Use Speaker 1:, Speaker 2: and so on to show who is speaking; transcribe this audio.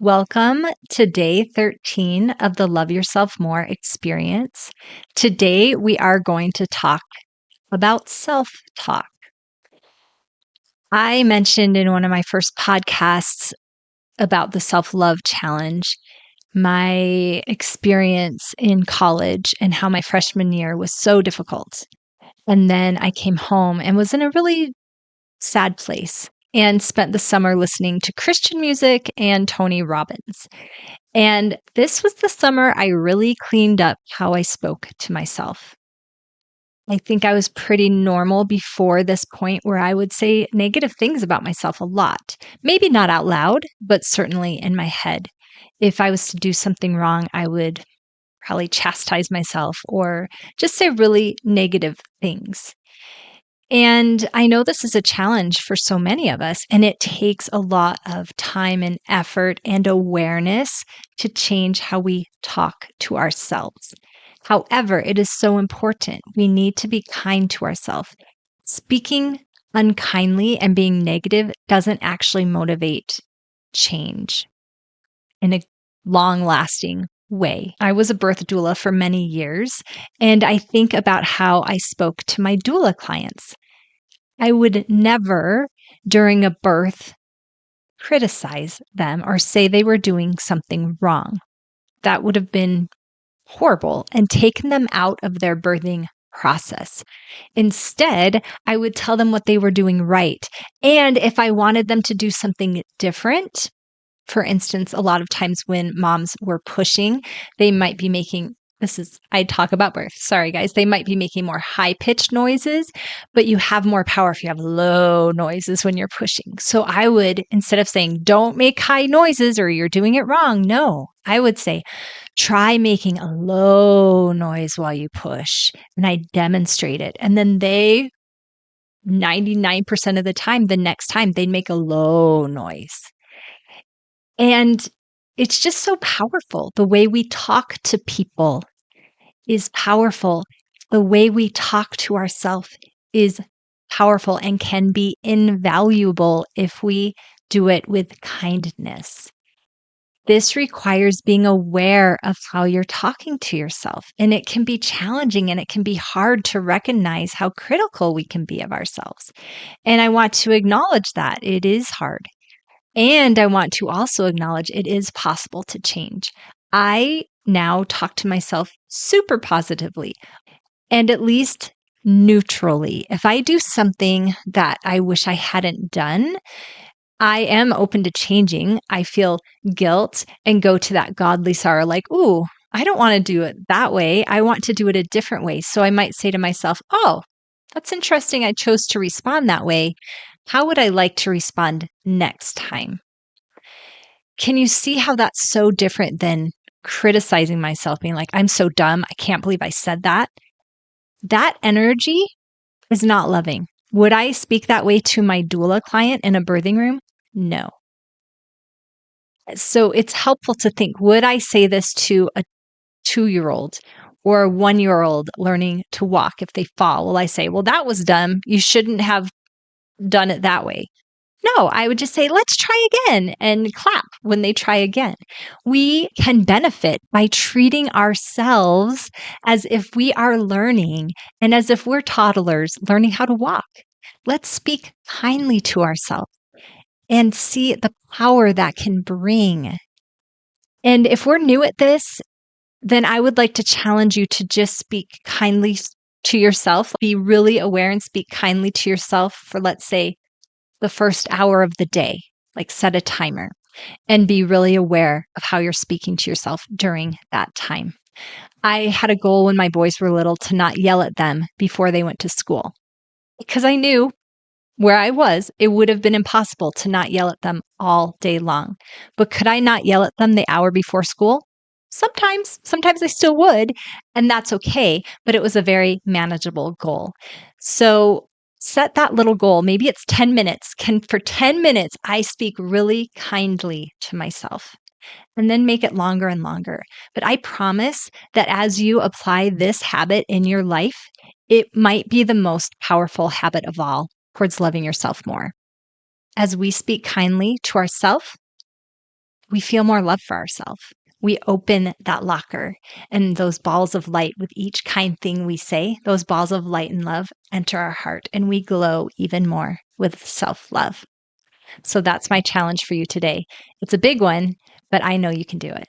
Speaker 1: Welcome to day 13 of the Love Yourself More experience. Today, we are going to talk about self talk. I mentioned in one of my first podcasts about the self love challenge my experience in college and how my freshman year was so difficult. And then I came home and was in a really sad place and spent the summer listening to Christian music and Tony Robbins. And this was the summer I really cleaned up how I spoke to myself. I think I was pretty normal before this point where I would say negative things about myself a lot. Maybe not out loud, but certainly in my head. If I was to do something wrong, I would probably chastise myself or just say really negative things. And I know this is a challenge for so many of us, and it takes a lot of time and effort and awareness to change how we talk to ourselves. However, it is so important. We need to be kind to ourselves. Speaking unkindly and being negative doesn't actually motivate change in a long lasting way. I was a birth doula for many years, and I think about how I spoke to my doula clients. I would never, during a birth, criticize them or say they were doing something wrong. That would have been horrible and taken them out of their birthing process. Instead, I would tell them what they were doing right. And if I wanted them to do something different, for instance, a lot of times when moms were pushing, they might be making I talk about birth. Sorry, guys. They might be making more high pitched noises, but you have more power if you have low noises when you're pushing. So I would, instead of saying, don't make high noises or you're doing it wrong, no, I would say, try making a low noise while you push. And I demonstrate it. And then 99% of the time, the next time, they'd make a low noise. And it's just so powerful. The way we talk to people is powerful. The way we talk to ourselves is powerful and can be invaluable if we do it with kindness. This requires being aware of how you're talking to yourself. And it can be challenging and it can be hard to recognize how critical we can be of ourselves. And I want to acknowledge that it is hard. And I want to also acknowledge it is possible to change. I now talk to myself super positively and at least neutrally. If I do something that I wish I hadn't done, I am open to changing. I feel guilt and go to that godly sorrow, like, ooh, I don't want to do it that way. I want to do it a different way. So I might say to myself, oh, that's interesting. I chose to respond that way. How would I like to respond next time? Can you see how that's so different than criticizing myself, being like, I'm so dumb. I can't believe I said that. That energy is not loving. Would I speak that way to my doula client in a birthing room? No. So it's helpful to think, would I say this to a 2-year-old or a 1-year-old learning to walk if they fall? Will I say, well, that was dumb. You shouldn't have done it that way. No, I would just say, let's try again and clap when they try again. We can benefit by treating ourselves as if we are learning and as if we're toddlers learning how to walk. Let's speak kindly to ourselves and see the power that can bring. And if we're new at this, then I would like to challenge you to just speak kindly to yourself. Be really aware and speak kindly to yourself for, let's say, the first hour of the day, like set a timer and be really aware of how you're speaking to yourself during that time. I had a goal when my boys were little to not yell at them before they went to school because I knew where I was, it would have been impossible to not yell at them all day long. But could I not yell at them the hour before school? Sometimes I still would, and that's okay, but it was a very manageable goal. So set that little goal. Maybe it's 10 minutes. For 10 minutes, I speak really kindly to myself and then make it longer and longer. But I promise that as you apply this habit in your life, it might be the most powerful habit of all towards loving yourself more. As we speak kindly to ourselves, we feel more love for ourselves. We open that locker, and those balls of light with each kind thing we say, those balls of light and love enter our heart, and we glow even more with self love. So that's my challenge for you today. It's a big one, but I know you can do it.